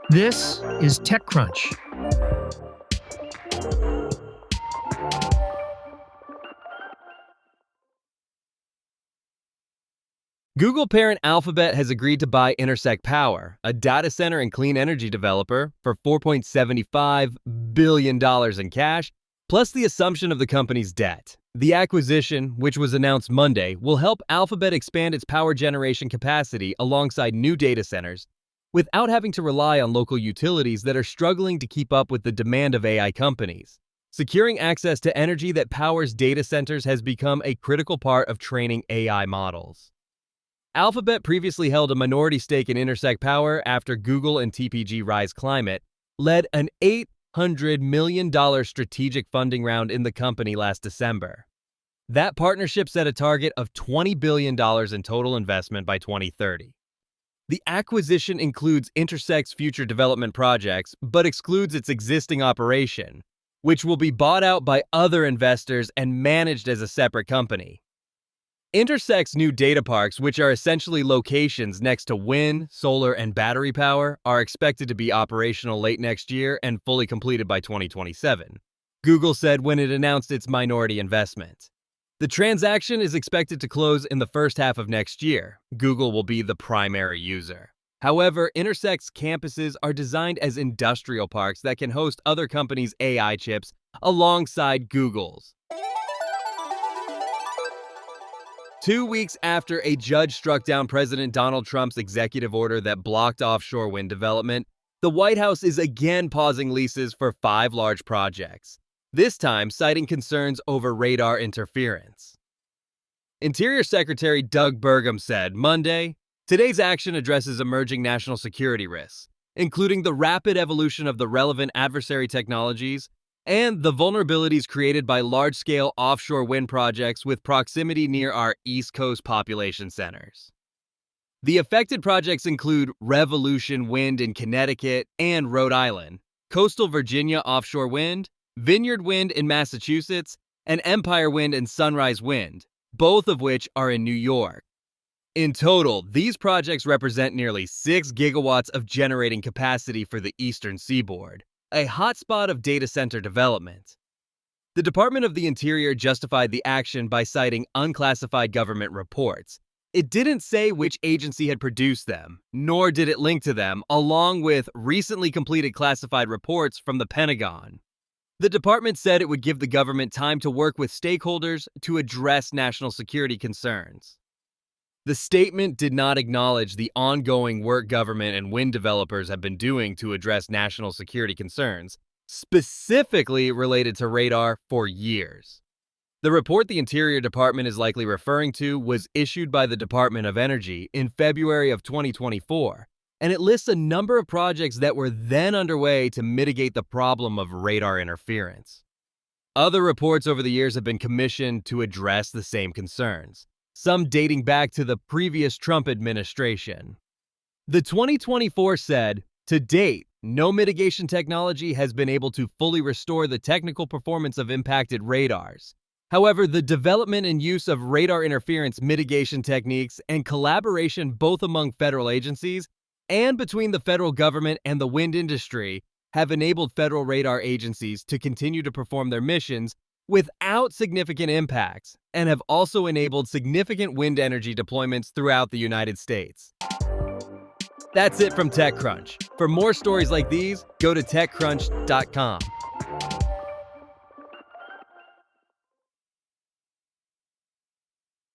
This is TechCrunch. Google parent Alphabet has agreed to buy Intersect Power, a data center and clean energy developer, for $4.75 billion in cash, plus the assumption of the company's debt. The acquisition, which was announced Monday, will help Alphabet expand its power generation capacity alongside new data centers, without having to rely on local utilities that are struggling to keep up with the demand of AI companies. Securing access to energy that powers data centers has become a critical part of training AI models. Alphabet previously held a minority stake in Intersect Power after Google and TPG Rise Climate led an $800 million strategic funding round in the company last December. That partnership set a target of $20 billion in total investment by 2030. The acquisition includes Intersect's future development projects, but excludes its existing operation, which will be bought out by other investors and managed as a separate company. Intersect's new data parks, which are essentially locations next to wind, solar, and battery power, are expected to be operational late next year and fully completed by 2027, Google said when it announced its minority investment. The transaction is expected to close in the first half of next year. Google will be the primary user. However, Intersect's campuses are designed as industrial parks that can host other companies' AI chips alongside Google's. 2 weeks after a judge struck down President Donald Trump's executive order that blocked offshore wind development, the White House is again pausing leases for 5 large projects, this time citing concerns over radar interference. Interior Secretary Doug Burgum said Monday, "Today's action addresses emerging national security risks, including the rapid evolution of the relevant adversary technologies and the vulnerabilities created by large-scale offshore wind projects with proximity near our East Coast population centers." The affected projects include Revolution Wind in Connecticut and Rhode Island, Coastal Virginia Offshore Wind, Vineyard Wind in Massachusetts, and Empire Wind and Sunrise Wind, both of which are in New York. In total, these projects represent nearly 6 gigawatts of generating capacity for the eastern seaboard, a hotspot of data center development. The Department of the Interior justified the action by citing unclassified government reports. It didn't say which agency had produced them, nor did it link to them, along with recently completed classified reports from the Pentagon. The department said it would give the government time to work with stakeholders to address national security concerns. The statement did not acknowledge the ongoing work government and wind developers have been doing to address national security concerns, specifically related to radar, for years. The report the Interior Department is likely referring to was issued by the Department of Energy in February of 2024, and it lists a number of projects that were then underway to mitigate the problem of radar interference. Other reports over the years have been commissioned to address the same concerns, some dating back to the previous Trump administration. The 2024 said, "To date, no mitigation technology has been able to fully restore the technical performance of impacted radars. However, the development and use of radar interference mitigation techniques and collaboration both among federal agencies and between the federal government and the wind industry have enabled federal radar agencies to continue to perform their missions without significant impacts, and have also enabled significant wind energy deployments throughout the United States." That's it from TechCrunch. For more stories like these, go to TechCrunch.com.